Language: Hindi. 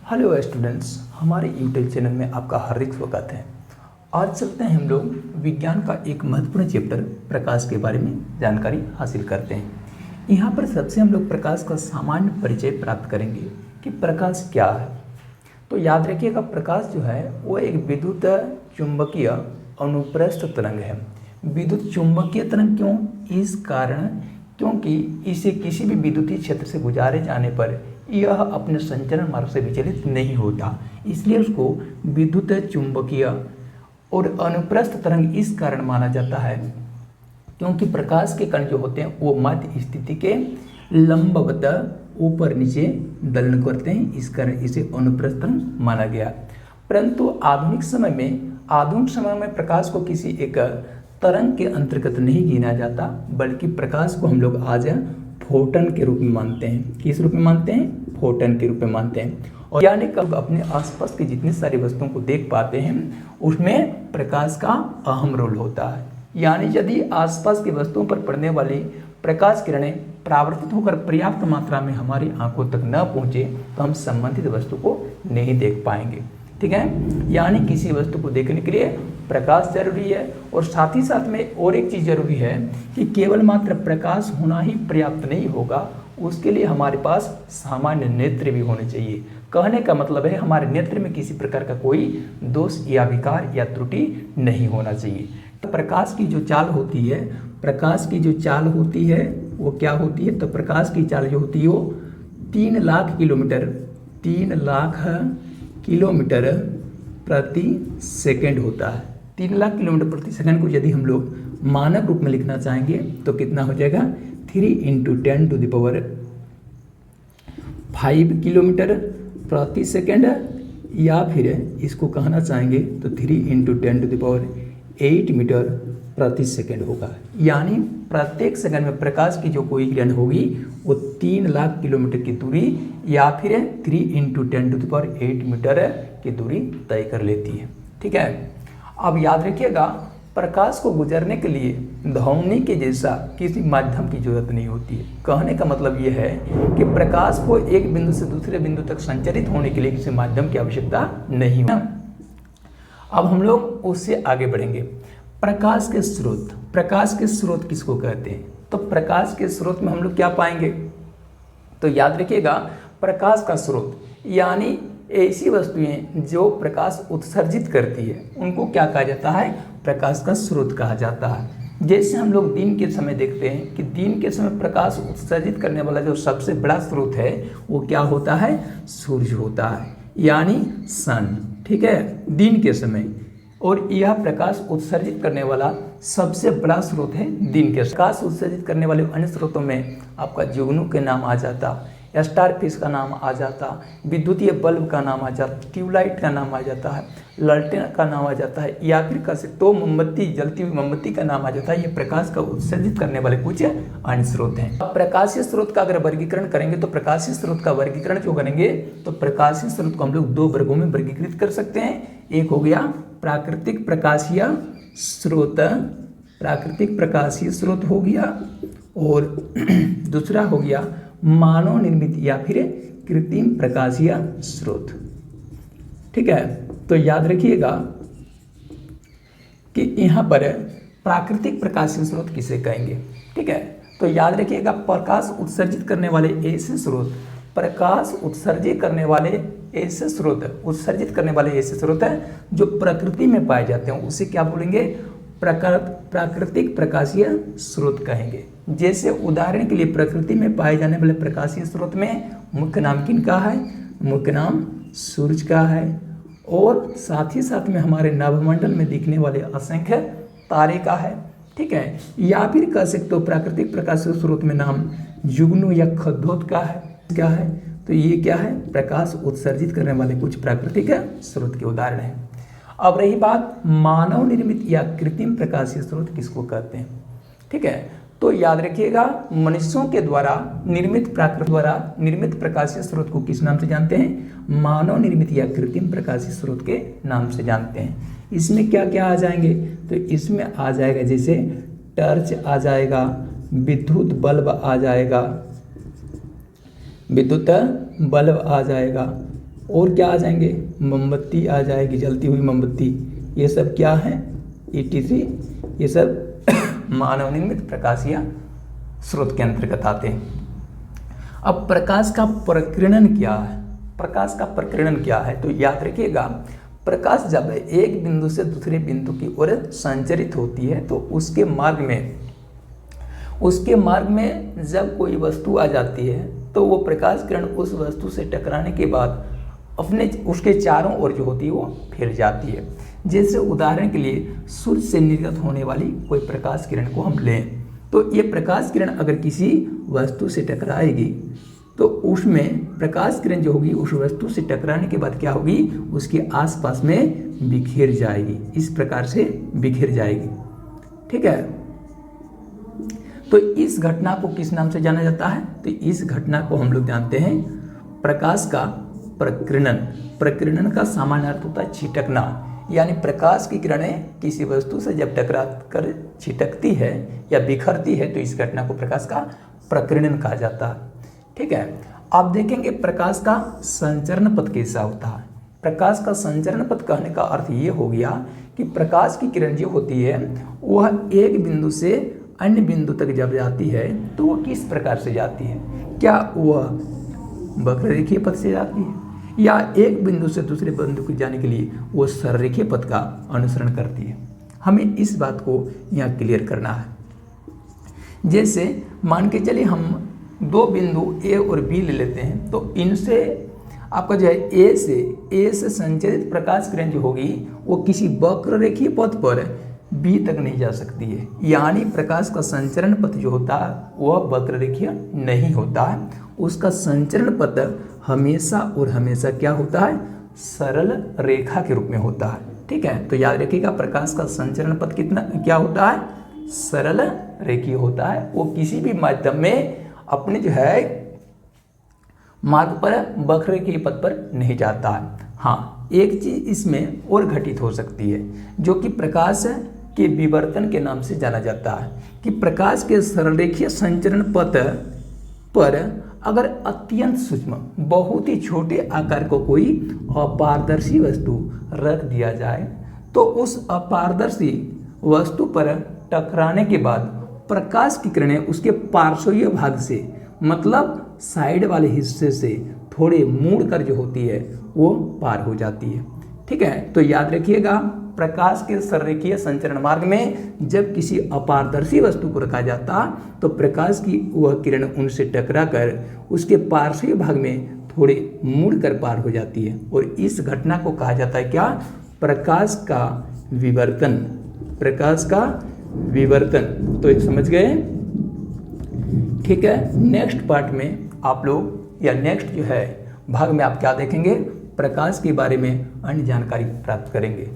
हेलो स्टूडेंट्स, हमारे यूट्यूब चैनल में आपका हार्दिक स्वागत है। आज चलते हैं हम लोग विज्ञान का एक महत्वपूर्ण चैप्टर प्रकाश के बारे में जानकारी हासिल करते हैं। यहाँ पर सबसे हम लोग प्रकाश का सामान्य परिचय प्राप्त करेंगे कि प्रकाश क्या है। तो याद रखिएगा, प्रकाश जो है वो एक विद्युत चुंबकीय अनुप्रस्थ तरंग है। विद्युत चुंबकीय तरंग क्यों? इस कारण क्योंकि इसे किसी भी विद्युतीय क्षेत्र से गुजारे जाने पर यह अपने संचरण मार्ग से विचलित नहीं होता, इसलिए उसको विद्युत चुंबकीय और अनुप्रस्थ तरंग इस कारण माना जाता है क्योंकि प्रकाश के कण जो होते हैं वो मध्य स्थिति के लंबवत ऊपर नीचे दलन करते हैं, इस कारण इसे अनुप्रस्थ तरंग माना गया। परंतु आधुनिक समय में प्रकाश को किसी एक तरंग के अंतर्गत नहीं गिना जाता, बल्कि प्रकाश को हम लोग आज फोटन के रूप में मानते हैं। किस रूप में मानते हैं? फोटन के रूप में मानते हैं। और यानी कब अपने आसपास की जितनी सारी वस्तुओं को देख पाते हैं उसमें प्रकाश का अहम रोल होता है। यानी यदि आसपास की वस्तुओं पर पड़ने वाली प्रकाश किरणें परावर्तित होकर पर्याप्त मात्रा में हमारी आंखों तक न पहुंचे तो हम संबंधित वस्तु को नहीं देख पाएंगे। ठीक है, यानी किसी वस्तु को देखने के लिए प्रकाश जरूरी है। और साथ ही साथ में और एक चीज़ जरूरी है कि केवल मात्र प्रकाश होना ही पर्याप्त नहीं होगा, उसके लिए हमारे पास सामान्य नेत्र भी होने चाहिए। कहने का मतलब है हमारे नेत्र में किसी प्रकार का कोई दोष या विकार या त्रुटि नहीं होना चाहिए। तो प्रकाश की जो चाल होती है वो क्या होती है? तो प्रकाश की चाल जो होती है वो 3 लाख किलोमीटर प्रति सेकंड होता है। 3 लाख किलोमीटर प्रति सेकंड को यदि हम लोग मानक रूप में लिखना चाहेंगे तो कितना हो जाएगा? 3 × 10⁵ किलोमीटर प्रति सेकंड, या फिर इसको कहना चाहेंगे तो 3 × 10⁸ मीटर प्रति सेकंड होगा। यानी प्रत्येक सेकंड में प्रकाश की जो कोई किरण होगी वो 3 लाख किलोमीटर की दूरी या फिर 3 × 10⁸ मीटर की दूरी तय कर लेती है। ठीक है, अब याद रखिएगा, प्रकाश को गुजरने के लिए ध्वनि के जैसा किसी माध्यम की जरूरत नहीं होती है। कहने का मतलब यह है कि प्रकाश को एक बिंदु से दूसरे बिंदु तक संचरित होने के लिए किसी माध्यम की आवश्यकता नहीं है। अब हम लोग उससे आगे बढ़ेंगे। प्रकाश के स्रोत किसको कहते हैं? तो प्रकाश के स्रोत में हम लोग क्या पाएंगे? तो याद रखिएगा, प्रकाश का स्रोत यानी ऐसी वस्तुएं जो प्रकाश उत्सर्जित करती है उनको क्या कहा जाता है? प्रकाश का स्रोत कहा जाता है। जैसे हम लोग दिन के समय देखते हैं कि दिन के समय प्रकाश उत्सर्जित करने वाला जो सबसे बड़ा स्रोत है वो क्या होता है? सूर्य होता है, यानी सन। ठीक है, दिन के समय। और यह प्रकाश उत्सर्जित करने वाला सबसे बड़ा स्रोत है दिन के। प्रकाश उत्सर्जित करने वाले अन्य स्रोतों में आपका जुगनू के नाम आ जाता, स्टारफिश का नाम आ जाता, विद्युतीय बल्ब का नाम आ जाता, ट्यूबलाइट का नाम आ जाता है, लालटेन का नाम आ जाता है, या फिर कह सकते हो मोमबत्ती, जलती हुई मोमबत्ती का नाम आ जाता है। ये प्रकाश का उत्सर्जित करने वाले कुछ अन्य स्रोत हैं। अब प्रकाशीय स्रोत का अगर वर्गीकरण करेंगे तो प्रकाशीय स्रोत का वर्गीकरण जो करेंगे तो प्रकाशीय स्रोत को हम लोग 2 वर्गों में वर्गीकृत कर सकते हैं। एक हो गया प्राकृतिक प्रकाशीय स्रोत हो गया, और दूसरा हो गया मानव निर्मित या फिर कृत्रिम प्रकाशीय स्रोत। ठीक है, तो याद रखिएगा कि यहाँ पर प्राकृतिक प्रकाशीय स्रोत किसे कहेंगे। ठीक है, तो याद रखिएगा, प्रकाश उत्सर्जित करने वाले ऐसे स्रोत हैं जो प्रकृति में पाए जाते हैं, उसे क्या बोलेंगे? प्राकृतिक प्रकाशीय स्रोत कहेंगे। जैसे उदाहरण के लिए प्रकृति में पाए जाने वाले प्रकाशीय स्रोत में मुख्य नाम किनका है? मुख्य नाम सूरज का है, और साथ ही साथ में हमारे नभमंडल में दिखने वाले असंख्य तारे का है। ठीक है, या फिर कह सकते हो प्राकृतिक प्रकाशीय स्रोत में नाम जुगनू या खद्योत का है। क्या है? तो ये क्या है? प्रकाश उत्सर्जित करने वाले कुछ प्राकृतिक स्रोत के उदाहरण हैं। अब रही बात मानव निर्मित या कृत्रिम प्रकाशीय स्रोत किसको कहते हैं? ठीक है, तो याद रखिएगा, मनुष्यों के द्वारा निर्मित प्रकाशीय स्रोत को किस नाम से जानते हैं? मानव निर्मित या कृत्रिम प्रकाशीय स्रोत के नाम से जानते हैं। इसमें क्या क्या आ जाएंगे? तो इसमें आ जाएगा जैसे टर्च आ जाएगा, विद्युत बल्ब आ जाएगा, और क्या आ जाएंगे, मोमबत्ती आ जाएगी, जलती हुई मोमबत्ती, ये सब क्या है, ETC, ये सब मानव निर्मित प्रकाशीय स्रोत के अंतर्गत आते हैं। अब प्रकाश का प्रकीर्णन क्या है, प्रकाश का प्रकीर्णन क्या है, तो याद रखिएगा, प्रकाश जब एक बिंदु से दूसरे बिंदु की ओर संचरित होती है तो उसके मार्ग में जब कोई वस्तु आ जाती है तो वो प्रकाश किरण उस वस्तु से टकराने के बाद उसके चारों ओर जो होती है वो फिर जाती है। जैसे उदाहरण के लिए सूर्य से निर्गत होने वाली कोई प्रकाश किरण को हम लें, तो ये प्रकाश किरण अगर किसी वस्तु से टकराएगी तो उसमें प्रकाश किरण जो होगी उस वस्तु से टकराने के बाद क्या होगी, उसके आसपास में बिखेर जाएगी, इस प्रकार से बिखेर जाएगी। ठीक है, तो इस घटना को किस नाम से जाना जाता है, तो इस घटना को हम लोग जानते हैं प्रकाश का प्रकीर्णन। प्रकीर्णन का सामान्य अर्थ होता है छिटकना, यानी प्रकाश की किरणें किसी वस्तु से जब टकरा कर छिटकती है या बिखरती है तो इस घटना को प्रकाश का प्रकीर्णन कहा जाता है। ठीक है, आप देखेंगे प्रकाश का संचरण पथ कैसा होता है। प्रकाश का संचरण पथ कहने का अर्थ ये हो गया कि प्रकाश की किरण जो होती है वह एक बिंदु से अन्य बिंदु तक जब जाती है तो वह किस प्रकार से जाती है, क्या वह वक्ररेखीय पथ से जाती है या एक बिंदु से दूसरे बिंदु को जाने के लिए वो सररेखीय पथ का अनुसरण करती है। हमें इस बात को यहाँ क्लियर करना है। जैसे मान के चलिए हम दो बिंदु A और B ले लेते हैं, तो इनसे आपका जो है ए से संचरित प्रकाश किरण जो होगी वो किसी वक्ररेखीय पथ पर B तक नहीं जा सकती है, यानी प्रकाश का संचरण पथ जो होता है वह वक्ररेखीय नहीं होता है, उसका संचरण पथ हमेशा और हमेशा क्या होता है, सरल रेखा के रूप में होता है। ठीक है, तो याद रखिएगा प्रकाश का संचरण पथ क्या होता है, सरल रेखीय होता है, वो किसी भी माध्यम में अपने जो है मार्ग पर वक्ररेखीय पथ पर नहीं जाता है। हाँ, एक चीज इसमें और घटित हो सकती है जो कि प्रकाश के विवर्तन के नाम से जाना जाता है, कि प्रकाश के सरलरेखीय संचरण पथ पर अगर अत्यंत सूक्ष्म बहुत ही छोटे आकार को कोई अपारदर्शी वस्तु रख दिया जाए तो उस अपारदर्शी वस्तु पर टकराने के बाद प्रकाश की किरणें उसके पार्श्वीय भाग से, मतलब साइड वाले हिस्से से थोड़े मुड़ कर जो होती है वो पार हो जाती है। ठीक है, तो याद रखिएगा प्रकाश के सररेखीय संचरण मार्ग में जब किसी अपारदर्शी वस्तु को रखा जाता तो प्रकाश की वह किरण उनसे टकरा कर उसके पार्श्वीय भाग में थोड़े मुड़ कर पार हो जाती है, और इस घटना को कहा जाता है क्या, प्रकाश का विवर्तन। प्रकाश का विवर्तन, तो समझ गए। ठीक है, नेक्स्ट पार्ट में आप लोग या नेक्स्ट जो है भाग में आप क्या देखेंगे, प्रकाश के बारे में अन्य जानकारी प्राप्त करेंगे।